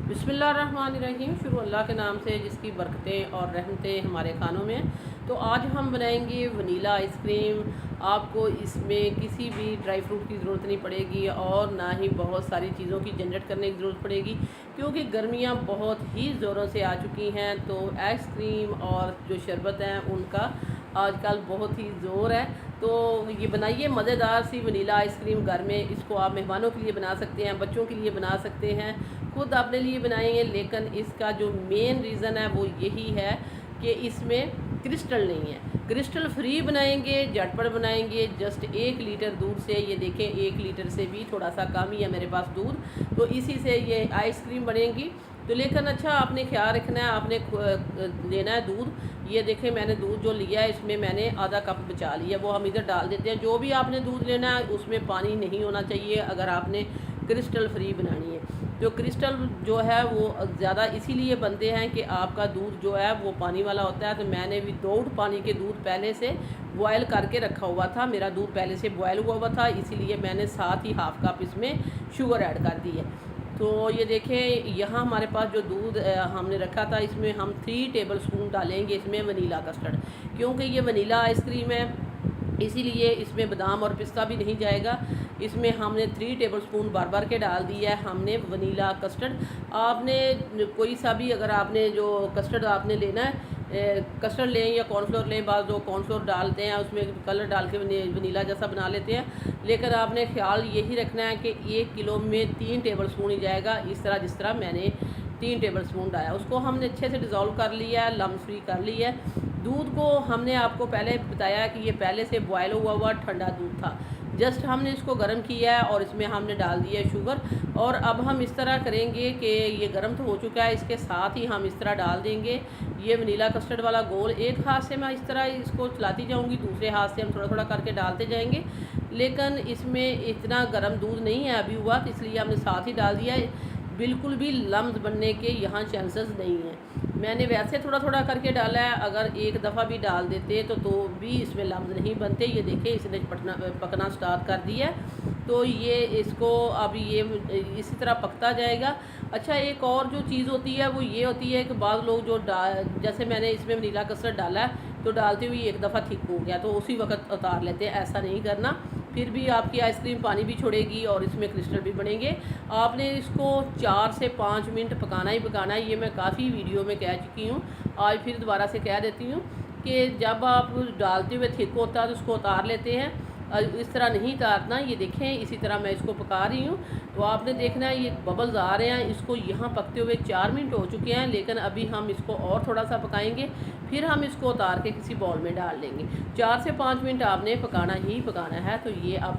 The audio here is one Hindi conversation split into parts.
बिस्मिल्लाहिर्रहमानिर्रहीम। शुरू अल्लाह के नाम से जिसकी बरकतें और रहमतें हमारे खानों में हैं। तो आज हम बनाएंगे वनीला आइसक्रीम। आपको इसमें किसी भी ड्राई फ्रूट की ज़रूरत नहीं पड़ेगी और ना ही बहुत सारी चीज़ों की झंझट करने की ज़रूरत पड़ेगी, क्योंकि गर्मियाँ बहुत ही ज़ोरों से आ चुकी हैं। तो आइसक्रीम और जो शरबत हैं उनका आजकल बहुत ही ज़ोर है। तो ये बनाइए मज़ेदार सी वनीला आइसक्रीम घर में। इसको आप मेहमानों के लिए बना सकते हैं, बच्चों के लिए बना सकते हैं, खुद अपने लिए बनाएंगे। लेकिन इसका जो मेन रीज़न है वो यही है कि इसमें क्रिस्टल नहीं है। क्रिस्टल फ्री बनाएंगे, झटपट बनाएंगे। जस्ट 1 लीटर दूध से, ये देखें 1 लीटर से भी थोड़ा सा कम ही है मेरे पास दूध, तो इसी से ये आइसक्रीम बनेगी। तो लेकिन अच्छा आपने ख्याल रखना है, आपने लेना है दूध। ये देखें मैंने दूध जो लिया है इसमें मैंने आधा कप बचा लिया, वो हम इधर डाल देते हैं। जो भी आपने दूध लेना है उसमें पानी नहीं होना चाहिए अगर आपने क्रिस्टल फ्री बनानी है। जो क्रिस्टल जो है वो ज़्यादा इसीलिए बनते हैं कि आपका दूध जो है वो पानी वाला होता है। तो मैंने भी 2 पानी के दूध पहले से बॉयल करके रखा हुआ था, मेरा दूध पहले से बॉयल हुआ था, इसीलिए मैंने साथ ही हाफ़ कप इसमें शुगर ऐड कर दी है। तो ये देखें यहाँ हमारे पास जो दूध हमने रखा था इसमें हम 3 टेबल स्पून डालेंगे इसमें वनीला कस्टर्ड, क्योंकि ये वनीला आइसक्रीम है इसीलिए इसमें बादाम और पिस्ता भी नहीं जाएगा। इसमें हमने 3 टेबल स्पून बार के डाल दिया है हमने वनीला कस्टर्ड। आपने कोई सा भी अगर आपने जो कस्टर्ड आपने लेना है, कस्टर्ड लें या कॉर्नफ्लोर लें, बाद जो कॉर्नफ्लोर डालते हैं उसमें कलर डाल के वनीला जैसा बना लेते हैं। लेकिन आपने ख्याल यही रखना है कि 1 किलो में 3 टेबल स्पून ही जाएगा। इस तरह जिस तरह मैंने 3 टेबल स्पून डाला, उसको हमने अच्छे से डिज़ोल्व कर लिया है, लम्स फ्री कर लिया है। दूध को हमने आपको पहले बताया कि ये पहले से बॉयल हुआ ठंडा दूध था। जस्ट हमने इसको गर्म किया है और इसमें हमने डाल दिया है शुगर। और अब हम इस तरह करेंगे कि ये गर्म तो हो चुका है, इसके साथ ही हम इस तरह डाल देंगे ये वनीला कस्टर्ड वाला घोल। एक हाथ से मैं इस तरह इसको चलाती जाऊंगी, दूसरे हाथ से हम थोड़ा थोड़ा करके डालते जाएंगे। लेकिन इसमें इतना गर्म दूध नहीं है अभी हुआ, तो इसलिए हमने साथ ही डाल दिया है। बिल्कुल भी लम्स बनने के यहाँ चांसेस नहीं हैं। मैंने वैसे थोड़ा थोड़ा करके डाला है, अगर एक दफ़ा भी डाल देते तो भी इसमें लम्स नहीं बनते। ये देखें इसने पकना स्टार्ट कर दिया, तो ये इसको अब ये इसी तरह पकता जाएगा। अच्छा एक और जो चीज़ होती है वो ये होती है कि बाद लोग जो जैसे मैंने इसमें वनीला कस्टर्ड डाला है तो डालते हुए एक दफ़ा थिक हो गया तो उसी वक्त उतार लेते हैं। ऐसा नहीं करना, फिर भी आपकी आइसक्रीम पानी भी छोड़ेगी और इसमें क्रिस्टल भी बनेंगे। आपने इसको 4 से 5 मिनट पकाना ही पकाना है। ये मैं काफ़ी वीडियो में कह चुकी हूँ, आज फिर दोबारा से कह देती हूँ कि जब आप डालते हुए थिक होता है तो उसको उतार लेते हैं, इस तरह नहीं उतारना। ये देखें इसी तरह मैं इसको पका रही हूँ, तो आपने देखना है ये बबल्स आ रहे हैं। इसको यहाँ पकते हुए 4 मिनट हो चुके हैं, लेकिन अभी हम इसको और थोड़ा सा पकाएंगे, फिर हम इसको उतार के किसी बाउल में डाल लेंगे। 4 से 5 मिनट आपने पकाना ही पकाना है। तो ये अब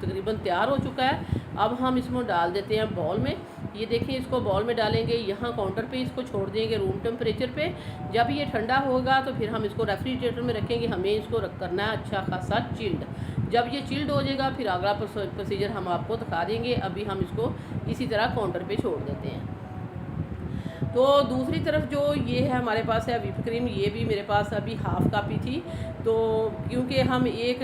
तकरीबन तैयार हो चुका है। अब हम इसमें डाल देते हैं बाउल में। ये देखिए इसको बाउल में डालेंगे, यहाँ काउंटर पे इसको छोड़ देंगे रूम टेम्परेचर पे। जब ये ठंडा होगा तो फिर हम इसको रेफ्रिजरेटर में रखेंगे। हमें इसको करना है अच्छा खासा चिल्ड। जब ये चिल्ड हो जाएगा फिर अगला प्रोसीजर हम आपको दिखा देंगे। अभी हम इसको इसी तरह काउंटर पे छोड़ देते हैं। तो दूसरी तरफ जो ये है हमारे पास है व्हिप क्रीम, ये भी मेरे पास अभी हाफ़ कप ही थी। तो क्योंकि हम एक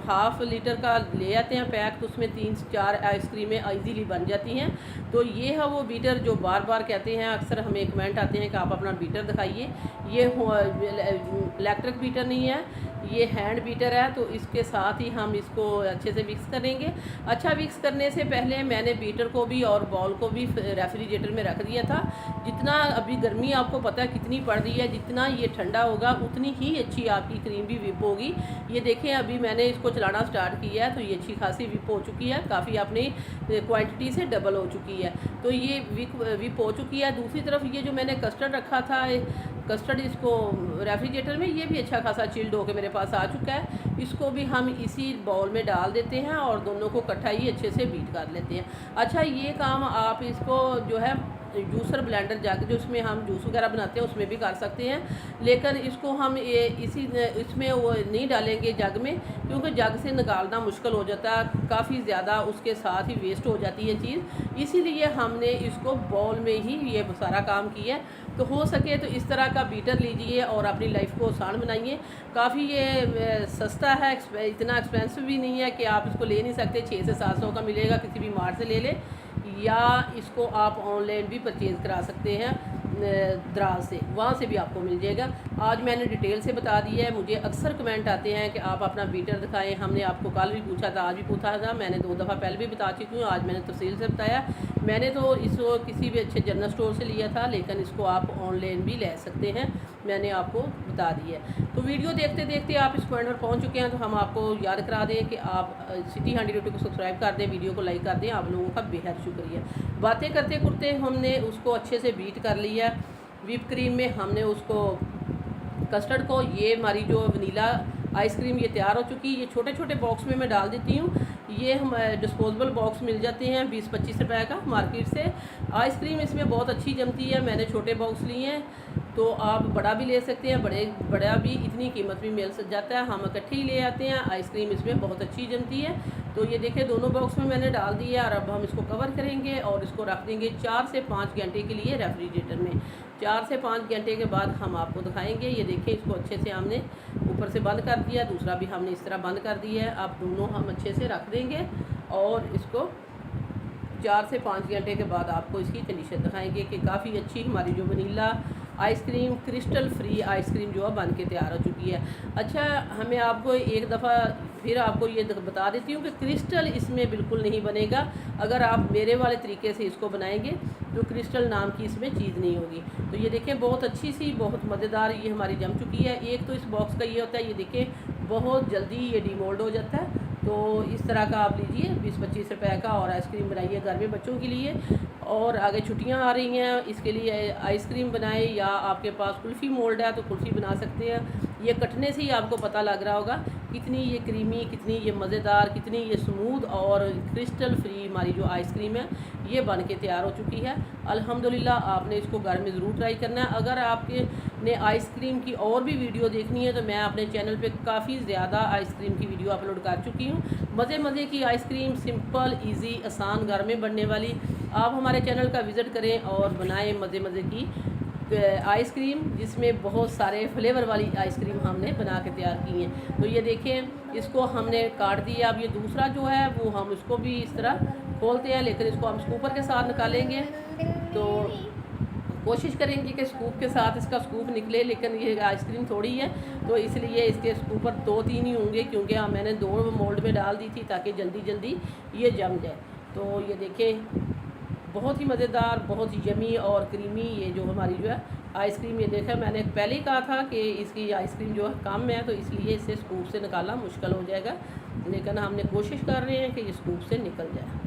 हाफ़ लीटर का ले आते हैं पैक, तो उसमें 3-4 आइसक्रीमें ईज़िली बन जाती हैं। तो ये है वो बीटर जो बार बार कहते हैं, अक्सर हमें कमेंट आते हैं कि आप अपना बीटर दिखाइए। ये इलेक्ट्रिक बीटर नहीं है, ये हैंड बीटर है। तो इसके साथ ही हम इसको अच्छे से मिक्स करेंगे। अच्छा मिक्स करने से पहले मैंने बीटर को भी और बॉल को भी रेफ्रिजरेटर में रख दिया था। जितना अभी गर्मी आपको पता है कितनी पड़ रही है, जितना ये ठंडा होगा उतनी ही अच्छी आपकी क्रीम भी विप होगी। ये देखें अभी मैंने इसको चलाना स्टार्ट किया है तो ये अच्छी खासी विप हो चुकी है, काफ़ी अपनी क्वांटिटी से डबल हो चुकी है। तो ये विप हो चुकी है। दूसरी तरफ ये जो मैंने कस्टर्ड रखा था, कस्टर्ड इसको रेफ्रिजरेटर में, ये भी अच्छा खासा चिल्ड होकर मेरे पास आ चुका है। इसको भी हम इसी बाउल में डाल देते हैं और दोनों को इकट्ठा ही अच्छे से बीट कर लेते हैं। अच्छा ये काम आप इसको जो है जूसर ब्लेंडर जाके जो इसमें हम जूस वगैरह बनाते हैं उसमें भी कर सकते हैं, लेकिन इसको हम इसमें वो नहीं डालेंगे जग में, क्योंकि जग से निकालना मुश्किल हो जाता है, काफ़ी ज़्यादा उसके साथ ही वेस्ट हो जाती है चीज़। इसीलिए हमने इसको बाउल में ही ये सारा काम किया है। तो हो सके तो इस तरह का बीटर लीजिए और अपनी लाइफ को आसान बनाइए। काफ़ी ये सस्ता है, इतना एक्सपेंसिव भी नहीं है कि आप इसको ले नहीं सकते। 600 से 700 का मिलेगा, किसी भी मार्ट से ले लें। या इसको आप ऑनलाइन भी परचेज़ करा सकते हैं दराज से, वहाँ से भी आपको मिल जाएगा। आज मैंने डिटेल से बता दिया है। मुझे अक्सर कमेंट आते हैं कि आप अपना बीटर दिखाएं। हमने आपको कल भी पूछा था, आज भी पूछा था, मैंने 2 दफ़ा पहले भी बता चुकी हूँ, आज मैंने तफसील से बताया। मैंने तो इसको किसी भी अच्छे जनरल स्टोर से लिया था, लेकिन इसको आप ऑनलाइन भी ले सकते हैं, मैंने आपको बता दिया है। तो वीडियो देखते देखते आप इस पॉइंट पर पहुँच चुके हैं, तो हम आपको याद करा दें कि आप सिटी हैंडी यूट्यूब को सब्सक्राइब कर दें, वीडियो को लाइक कर दें। आप लोगों का बेहद शुक्रिया। बातें करते करते हमने उसको अच्छे से बीट कर लिया। व्हिप क्रीम में हमने उसको कस्टर्ड को, ये हमारी जो वनीला आइसक्रीम ये तैयार हो चुकी है। ये छोटे छोटे बॉक्स में मैं डाल देती हूँ। ये हम डिस्पोजेबल बॉक्स मिल जाते हैं 20-25 रुपए का मार्केट से। आइसक्रीम इसमें बहुत अच्छी जमती है। मैंने छोटे बॉक्स लिए हैं, तो आप बड़ा भी ले सकते हैं, बड़ा भी इतनी कीमत भी मिल जाता है। हम इकट्ठे ही ले आते हैं। आइसक्रीम इसमें बहुत अच्छी जमती है। तो ये देखिए दोनों बॉक्स में मैंने डाल दिया, और अब हम इसको कवर करेंगे और इसको रख देंगे 4 से 5 घंटे के लिए रेफ्रिजरेटर में। 4 से 5 घंटे के बाद हम आपको दिखाएंगे। ये देखिए इसको अच्छे से हमने ऊपर से बंद कर दिया, दूसरा भी हमने इस तरह बंद कर दिया है। अब दोनों हम अच्छे से रख देंगे और इसको 4 से 5 घंटे के बाद आपको इसकी कंडीशन दिखाएंगे कि काफ़ी अच्छी हमारी जो vanilla ice cream, crystal free ice cream जो है बन के तैयार हो चुकी है। अच्छा, हमें आपको एक दफ़ा फिर आपको ये बता देती हूँ कि क्रिस्टल इसमें बिल्कुल नहीं बनेगा। अगर आप मेरे वाले तरीके से इसको बनाएंगे तो क्रिस्टल नाम की इसमें चीज़ नहीं होगी। तो ये देखें बहुत अच्छी सी, बहुत मज़ेदार ये हमारी जम चुकी है। एक तो इस बॉक्स का ये होता है, ये देखें बहुत जल्दी ये डीमोल्ड हो जाता है। तो इस तरह का आप लीजिए 20-25 रुपए का, और आइसक्रीम बनाइए घर में बच्चों के लिए। और आगे छुट्टियां आ रही हैं, इसके लिए आइसक्रीम बनाएं, या आपके पास कुल्फ़ी मोल्ड है तो कुल्फ़ी बना सकते हैं। ये कटने से ही आपको पता लग रहा होगा कितनी ये क्रीमी, कितनी ये मज़ेदार, कितनी ये स्मूथ और क्रिस्टल फ्री हमारी जो आइसक्रीम है ये बन के तैयार हो चुकी है। अल्हम्दुलिल्लाह आपने इसको घर में ज़रूर ट्राई करना है। अगर आपके ने आइसक्रीम की और भी वीडियो देखनी है तो मैं अपने चैनल पे काफ़ी ज़्यादा आइसक्रीम की वीडियो अपलोड कर चुकी हूँ। मज़े की आइसक्रीम, सिंपल, इजी, आसान, घर में बनने वाली। आप हमारे चैनल का विज़िट करें और बनाएं मज़े की आइसक्रीम, जिसमें बहुत सारे फ्लेवर वाली आइसक्रीम हमने बना के तैयार की हैं। तो ये देखें इसको हमने काट दिया। अब ये दूसरा जो है वो हम इसको भी इस तरह खोलते हैं, लेकिन इसको हम स्कूपर के साथ निकालेंगे। तो कोशिश करेंगे कि स्कूप के साथ इसका स्कूप निकले, लेकिन ये आइसक्रीम थोड़ी है तो इसलिए इसके स्कूपर 2-3 ही होंगे, क्योंकि मैंने 2 मोल्ड में डाल दी थी ताकि जल्दी ये जम जाए। तो ये देखें बहुत ही मज़ेदार, बहुत ही यमी और क्रीमी ये जो हमारी जो है आइसक्रीम, ये देखा मैंने पहले ही कहा था कि इसकी आइसक्रीम जो है कम है, तो इसलिए इसे स्कूप से निकालना मुश्किल हो जाएगा, लेकिन हमने कोशिश कर रहे हैं कि ये स्कूप से निकल जाए।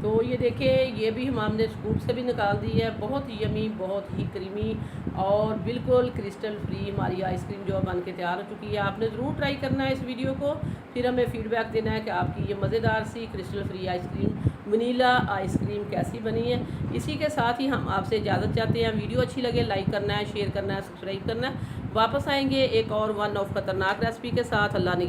तो ये देखिए ये भी हमने स्कूप से भी निकाल दी है। बहुत ही यमी, बहुत ही क्रीमी और बिल्कुल क्रिस्टल फ्री हमारी आइसक्रीम जो बन के तैयार हो चुकी है। आपने ज़रूर ट्राई करना है इस वीडियो को, फिर हमें फ़ीडबैक देना है कि आपकी ये मज़ेदार सी crystal free ice cream, vanilla ice cream कैसी बनी है। इसी के साथ ही हम आपसे इजाज़त चाहते हैं। वीडियो अच्छी लगे लाइक करना है, शेयर करना है, सब्सक्राइब करना है। वापस आएंगे एक और वन ऑफ ख़तरनाक रेसिपी के साथ। अल्लाह ने